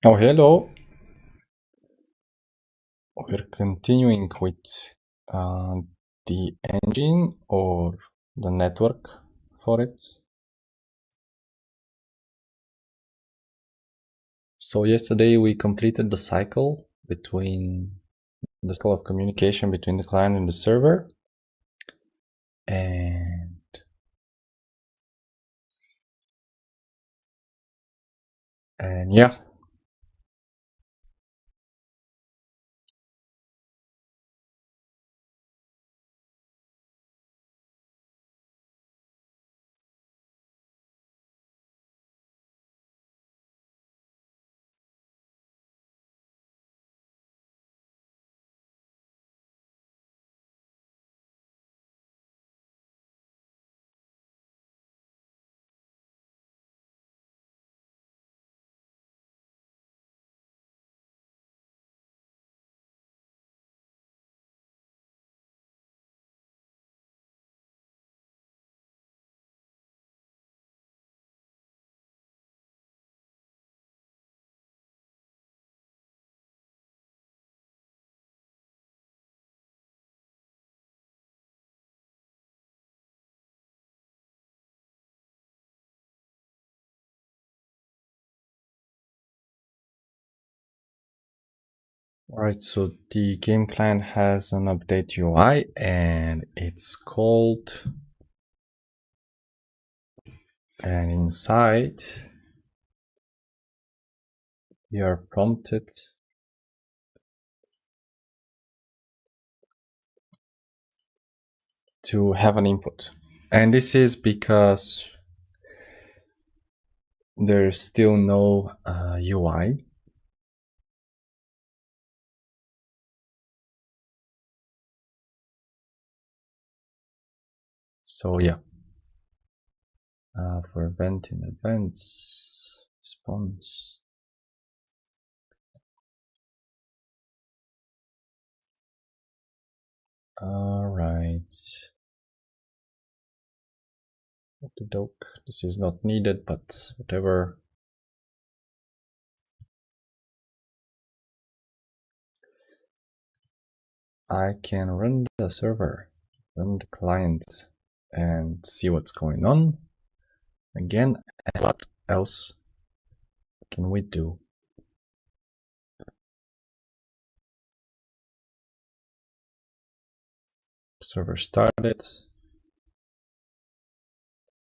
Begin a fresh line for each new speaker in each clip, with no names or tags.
Oh, hello. We're continuing with uh, the engine or the network for it. So yesterday we completed the cycle of communication between the client and the server. And yeah. Alright, so the game client has an update UI and it's called, and inside you are prompted to have an input. And this is because there's still no UI. So yeah, for event in events, response. Alright. This is not needed, but whatever. I can run the server, run the client, and see what's going on. Again, what else can we do? Server started,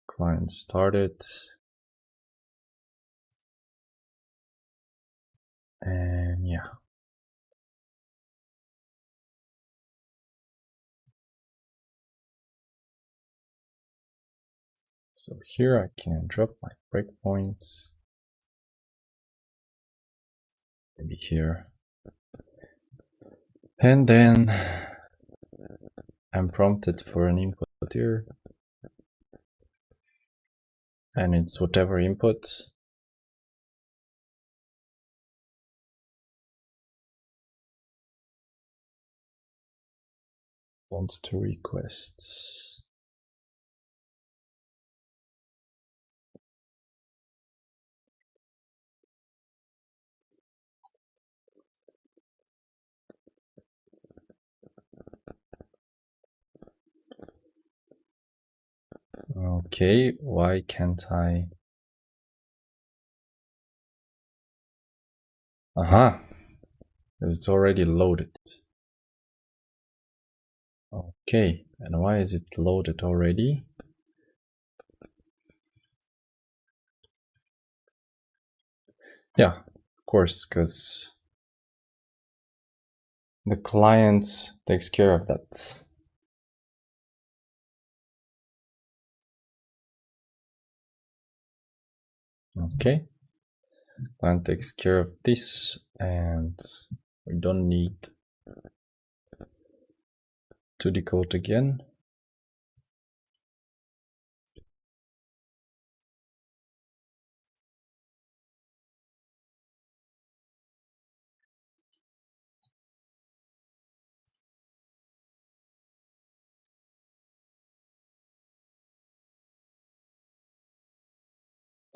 client started, and yeah. So here I can drop my breakpoints. Maybe here. And then I'm prompted for an input here. And it's whatever input. Wants to requests. Okay, why can't I? Aha, because it's already loaded. Okay, and why is it loaded already? Yeah, of course, because the client takes care of that. Okay, client takes care of this, and we don't need to decode again.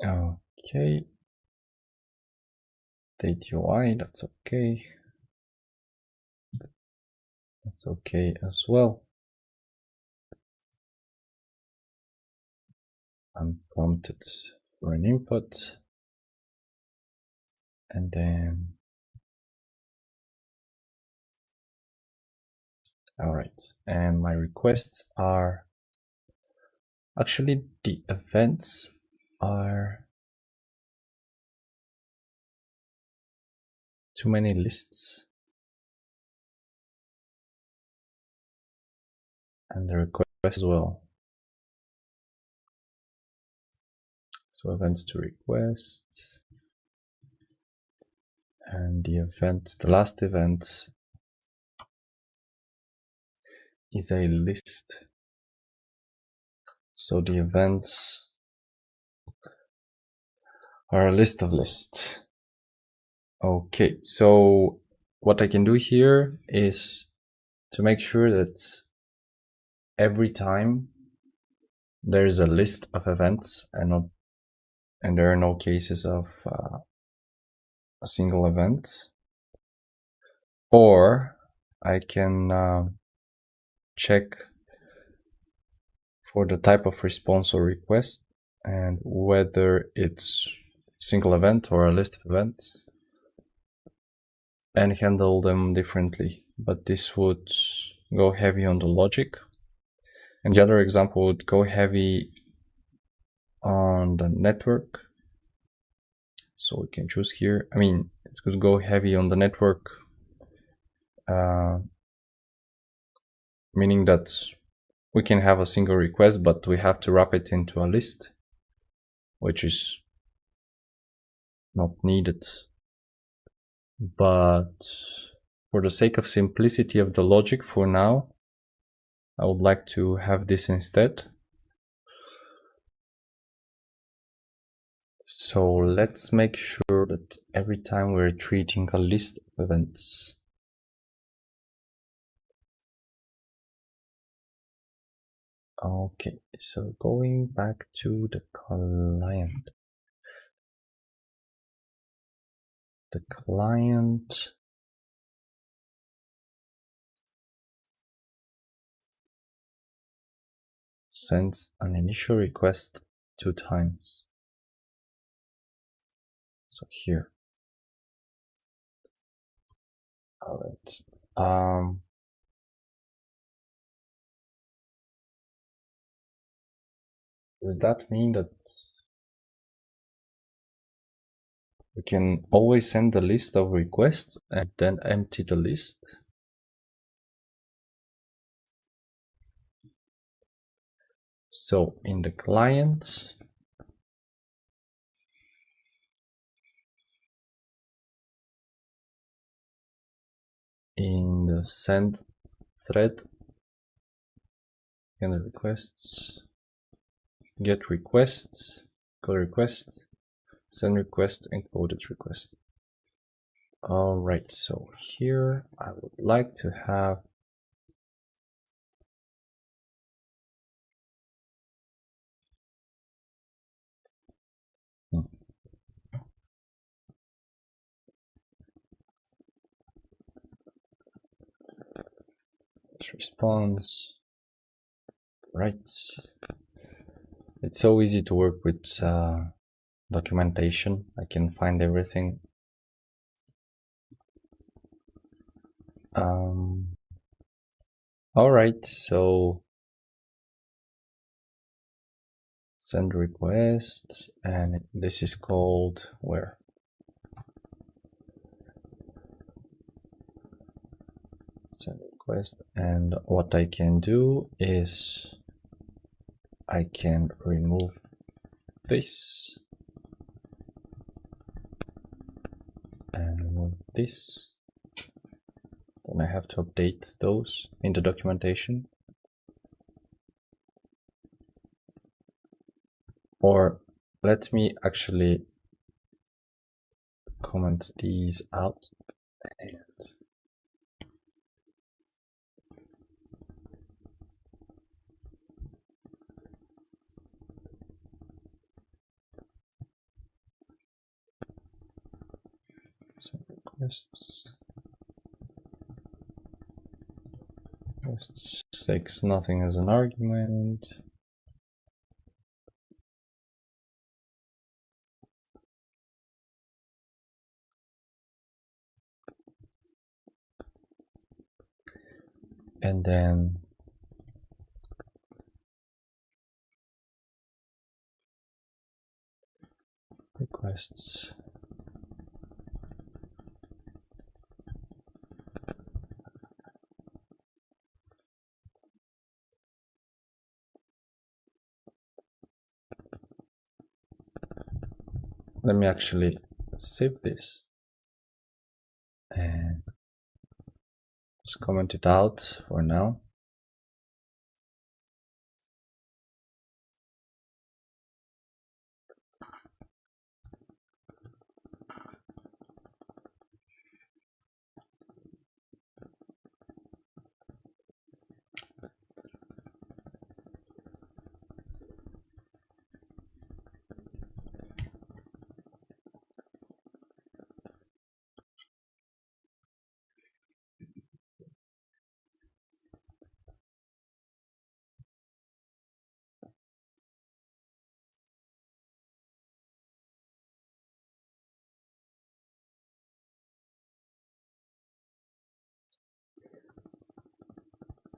Okay. Date UI, that's okay. That's okay as well. I'm prompted for an input. And then, all right. And my requests are, actually the events are too many lists. And the request as well. So events to request. And the event, the last event is a list. So the events are a list of lists. Okay, so what I can do here is to make sure that every time there is a list of events and there are no cases of a single event, or I can check for the type of response or request and whether it's a single event or a list of events, and handle them differently. But this would go heavy on the logic, and the other example would go heavy on the network. So we can choose here. I mean, it could go heavy on the network, meaning that we can have a single request, but we have to wrap it into a list, which is not needed. But for the sake of simplicity of the logic for now, I would like to have this instead. So let's make sure that every time we're treating a list of events, okay, so going back to the client. The client sends an initial request 2 times. So here. All right. Does that mean that we can always send a list of requests and then empty the list? So in the client, in the send thread, get requests, get requests, call request, send request, encoded request. All right, so here I would like to have response. Right. It's so easy to work with documentation. I can find everything. All right, so send request, and this is called where? Send request, and what I can do is I can remove this and remove this. Then I have to update those in the documentation. Or let me actually comment these out. And So requests takes nothing as an argument. And then requests let me actually save this and just comment it out for now.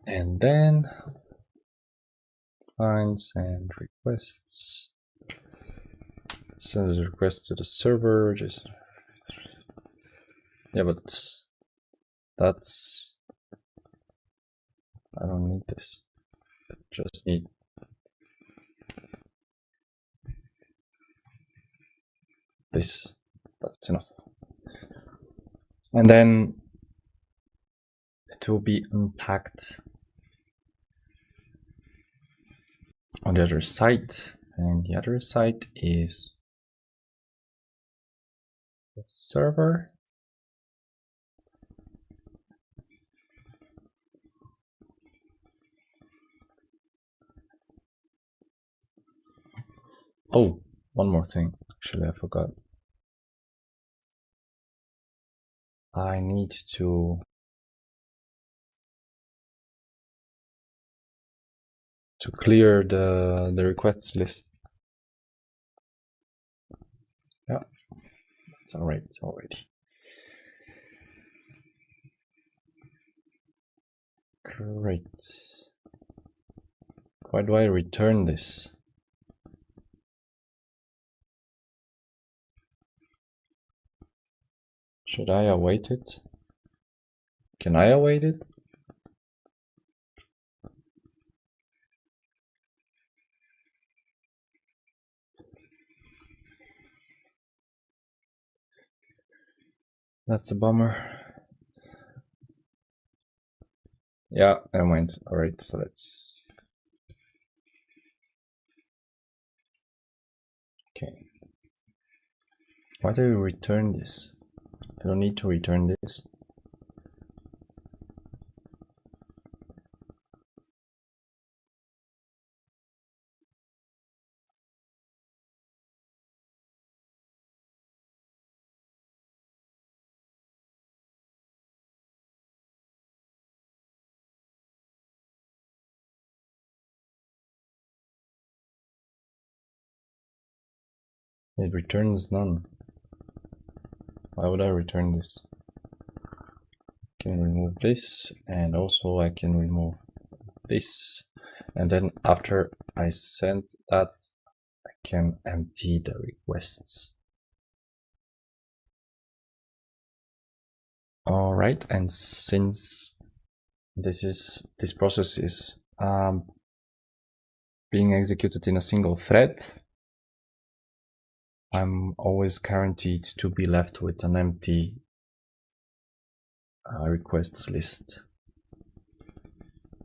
And then finds and requests. Send a request to the server. Just yeah, but that's I don't need this. Just need this. That's enough. And then it will be unpacked on the other side, and the other side is the server. Oh, one more thing. Actually, I forgot. I need to clear the requests list. Yeah, that's all right already. Great. Why do I return this? Should I await it? Can I await it? That's a bummer. Yeah, I went. Alright, so let's... Okay. Why do you return this? I don't need to return this. It returns none. Why would I return this? I can remove this, and also I can remove this. And then after I send that, I can empty the requests. All right, and since this process is being executed in a single thread, I'm always guaranteed to be left with an empty requests list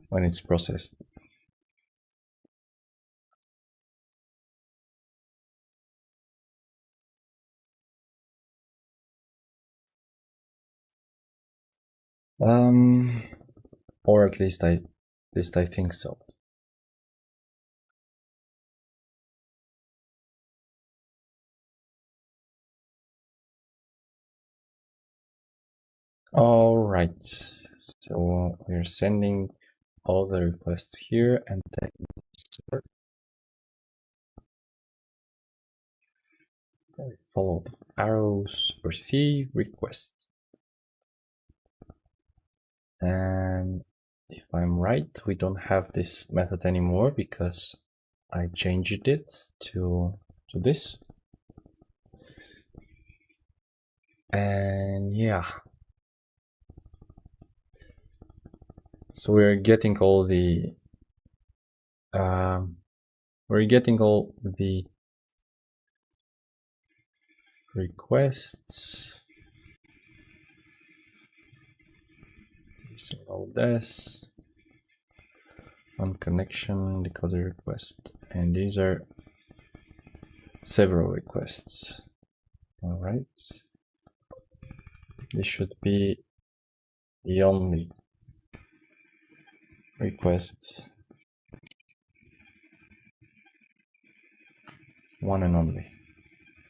when it's processed. Or at least I think so. All right, so we're sending all the requests here and then follow the arrows, receive request. And if I'm right, we don't have this method anymore because I changed it to this. And yeah, so we're getting all the requests. Using all this on connection decoder request, and these are several requests. All right, this should be the only request, one and only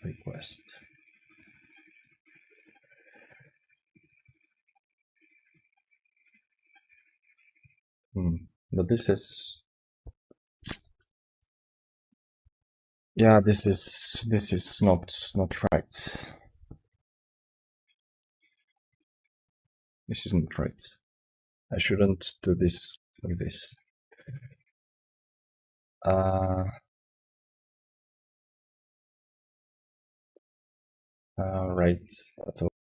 request. But this is, yeah, this is not right. This isn't right. I shouldn't do this like this. Right, that's all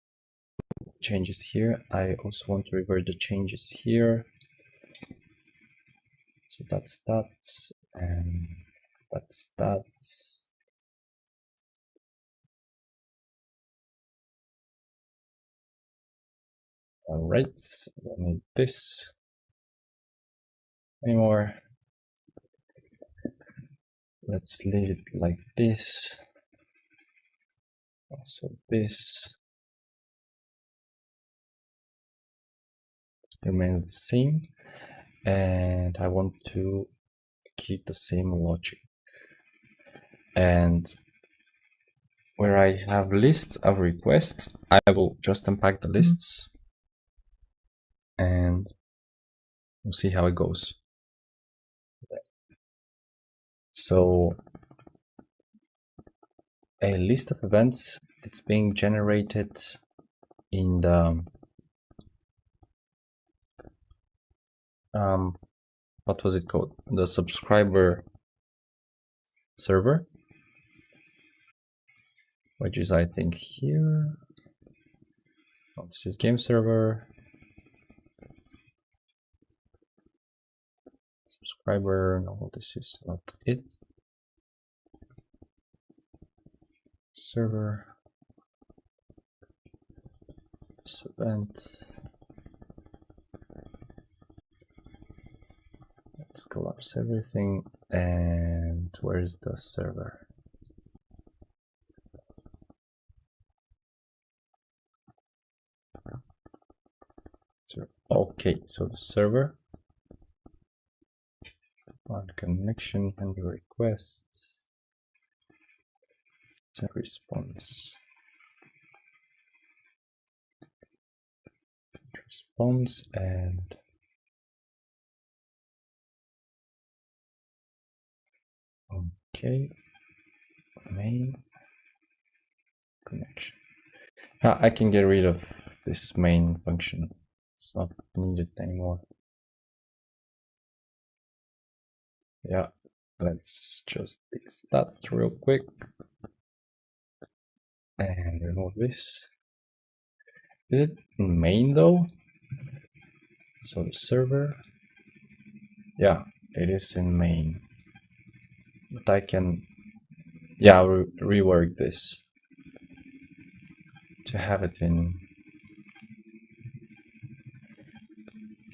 changes here. I also want to revert the changes here. So that's that, and that's that. All right, I don't need this anymore. Let's leave it like this. Also this remains the same, and I want to keep the same logic. And where I have lists of requests, I will just unpack the lists and we'll see how it goes. So a list of events, it's being generated in the what was it called? The subscriber server, which is I think here. Oh, this is game server. Subscriber, no, this is not it. Server. This event. Let's collapse everything. And where's the server? So, okay, so the server. On connection and requests. Send response. Send response and okay, main connection. I can get rid of this main function. It's not needed anymore. Yeah, let's just fix that real quick and remove this. Is it main though? So the server, yeah, it is in main, but I can, yeah, rework this to have it in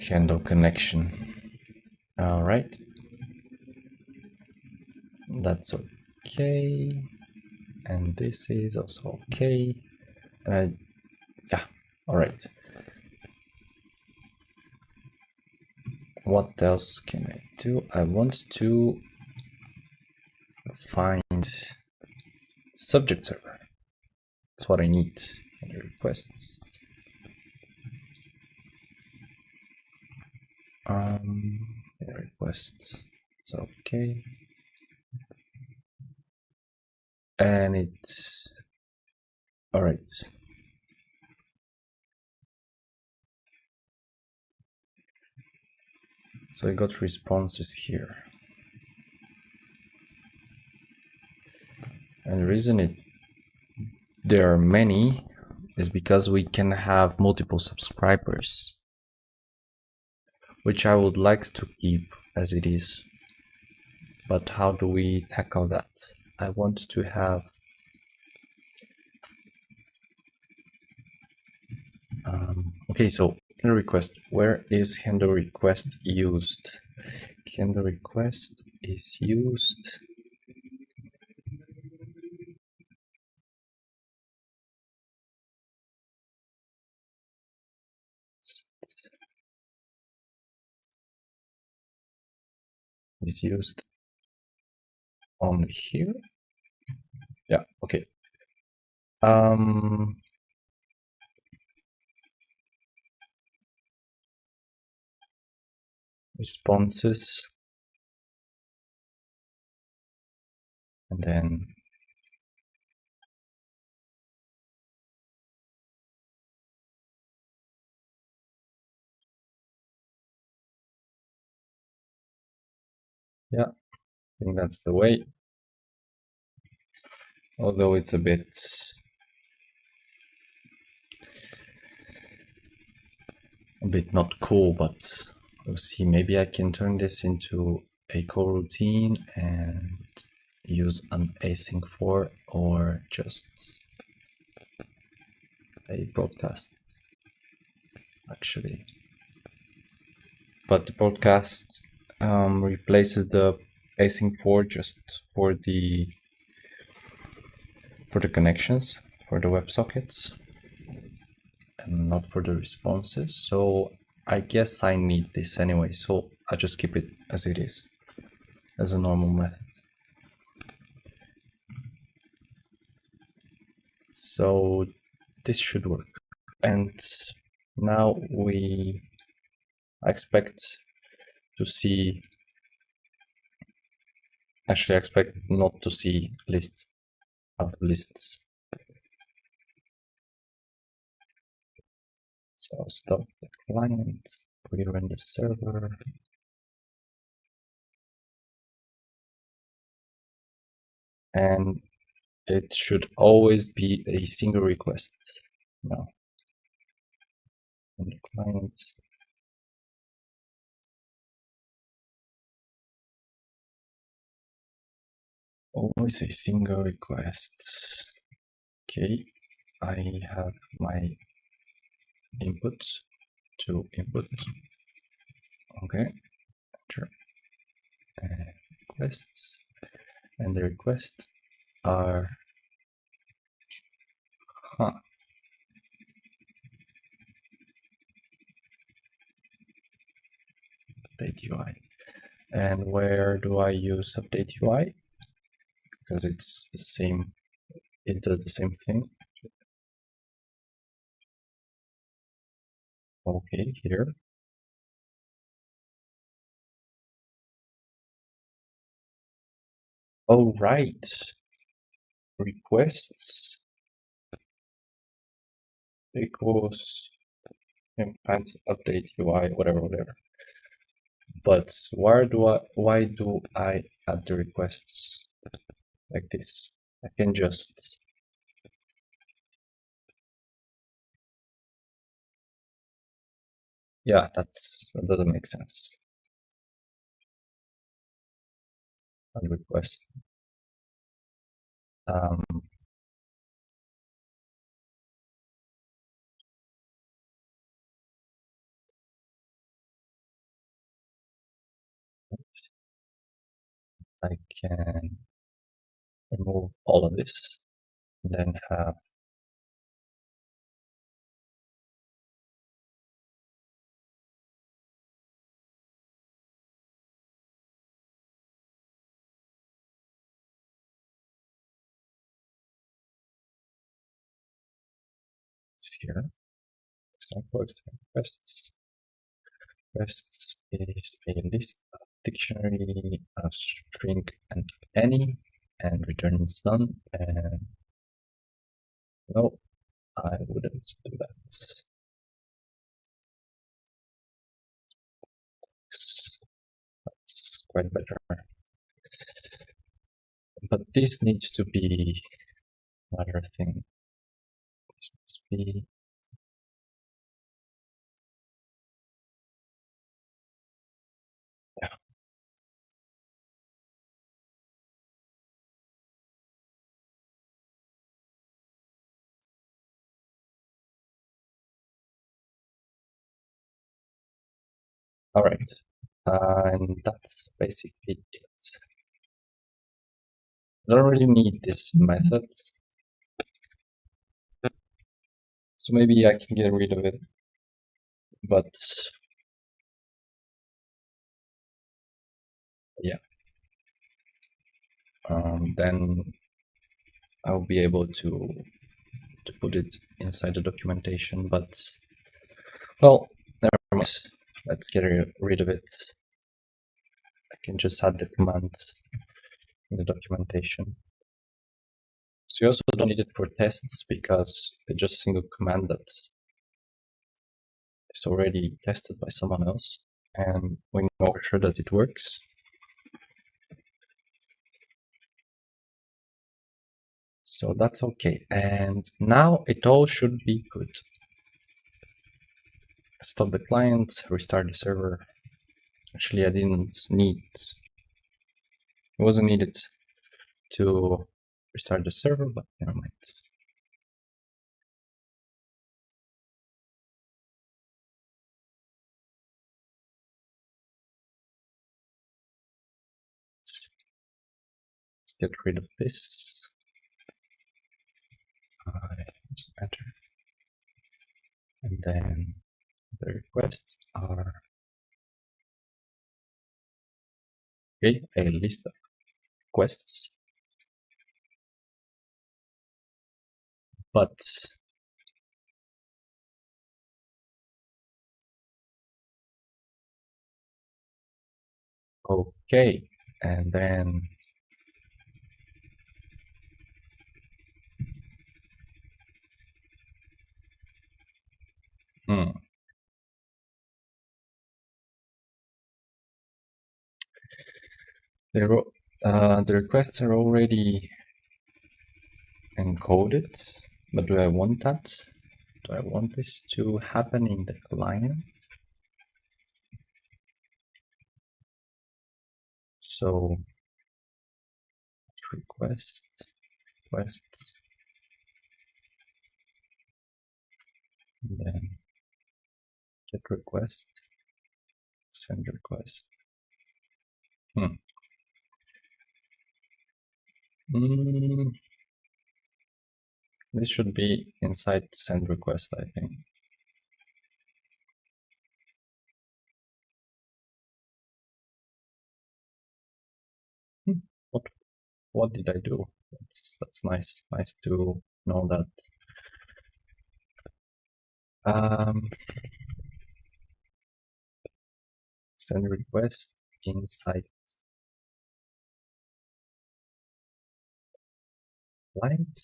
handle connection. All right, that's okay, and this is also okay, and yeah, all right. What else can I do? I want to find subject server. That's what I need in the requests. request. It's okay. And it's all right. So I got responses here. And the reason there are many is because we can have multiple subscribers, which I would like to keep as it is. But how do we tackle that? I want to have okay, so handle request. Where is handle request used? Handle request is used on here. Yeah, okay. Responses, and then yeah, I think that's the way. Although it's a bit not cool, but we'll see. Maybe I can turn this into a coroutine and use an async for, or just a broadcast actually. But the broadcast replaces the async for just for the connections for the WebSockets and not for the responses. So I guess I need this anyway, so I just keep it as it is, as a normal method. So this should work. And now we expect to see, actually I expect not to see lists of lists. So stop the client, rerun the server. And it should always be a single request now. On the client. Always a single request. Okay, I have my input to input. Okay, enter requests, and the requests are update UI. And where do I use update UI? Because it's the same, it does the same thing. Okay, here. Oh, right. Requests equals implant update UI, whatever. But why do I add the requests like this? I can just yeah, that doesn't make sense. Add request. I can remove all of this, and then have this here. For example, extend requests. Requests is a list of dictionary of string and any and returns none. And no, I wouldn't do that. That's quite better. But this needs to be another thing. This must be all right. And that's basically it. I don't really need this method, so maybe I can get rid of it. But yeah, then I'll be able to put it inside the documentation. But well, never mind. Let's get rid of it. I can just add the command in the documentation. So you also don't need it for tests because it's just a single command that is already tested by someone else, and we know for sure that it works. So that's okay. And now it all should be good. Stop the client, restart the server. Actually, I didn't need, it wasn't needed to restart the server, but never mind. Let's get rid of this. Just enter. And then the requests are okay, a list of requests. But okay, and then the requests are already encoded, but do I want that? Do I want this to happen in the client? So requests, and then get request, send request. This should be inside send request, I think. What did I do? That's nice. Nice to know that. Send request inside client.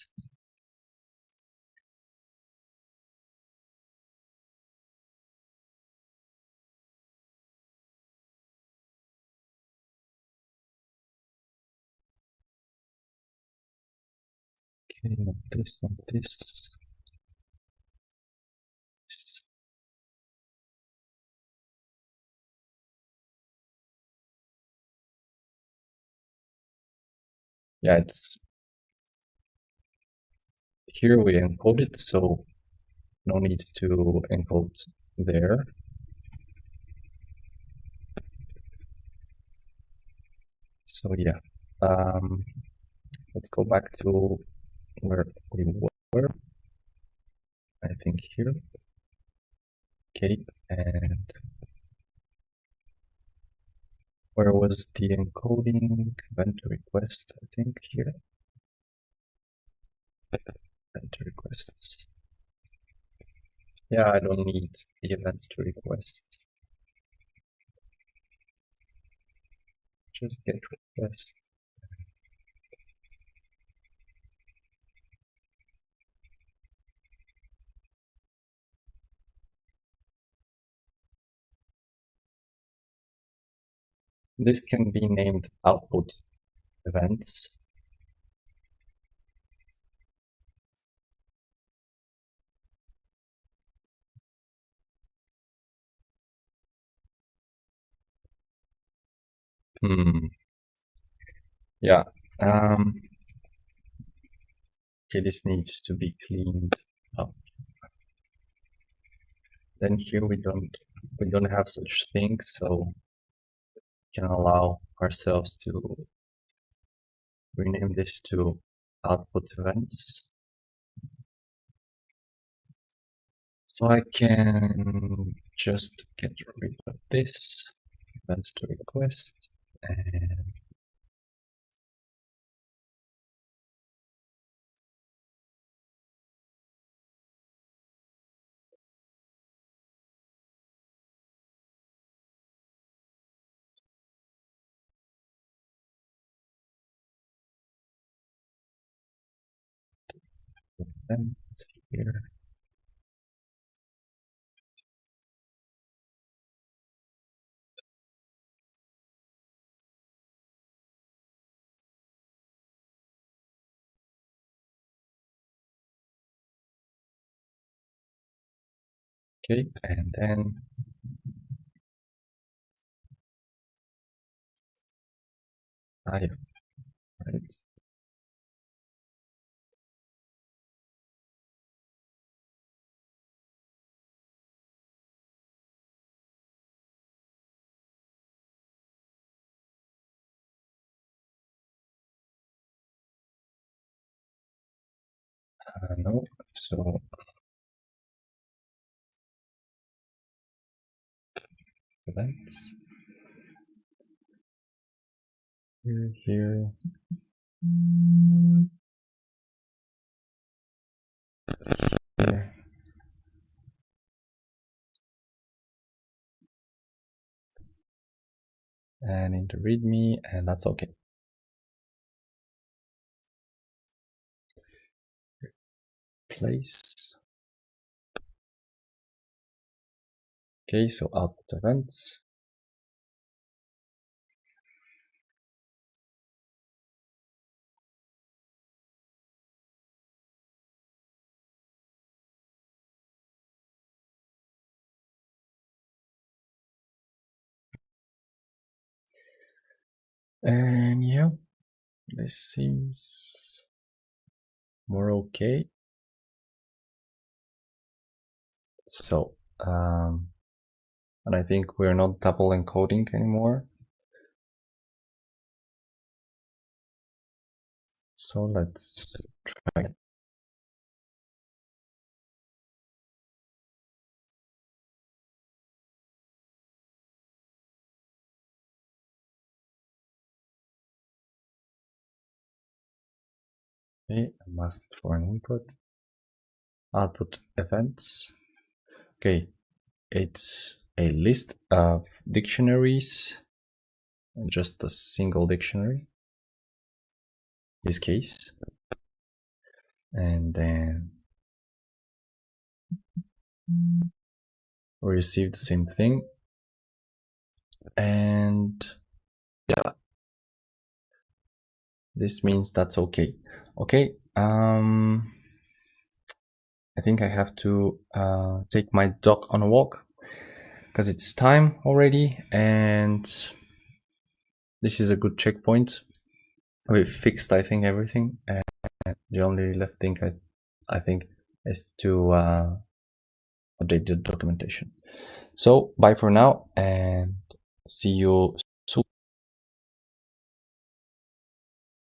Okay, not this, not this. Yeah, it's here we encode it, so no need to encode there. So yeah, let's go back to where we were. I think here. Okay, and where was the encoding? Event request, I think here. Event requests. Yeah, I don't need the events to request. just get request. This can be named output events. Yeah. Okay, this needs to be cleaned up. Then here we don't have such things, so we can allow ourselves to rename this to output events. So I can just get rid of this event to request and event here. Okay, and then yeah, right. No, so events here, here, here, and in the README, and that's okay. Place. Okay, so output events. And yeah, this seems more okay. So, and I think we're not double encoding anymore. So let's try it. Okay, masked for an input. Output events. Okay, it's a list of dictionaries, just a single dictionary, in this case. And then we receive the same thing. And yeah, this means that's okay. Okay, I think I have to take my dog on a walk because it's time already, and this is a good checkpoint. We fixed, I think, everything, and the only left thing I think is to update the documentation. So bye for now, and see you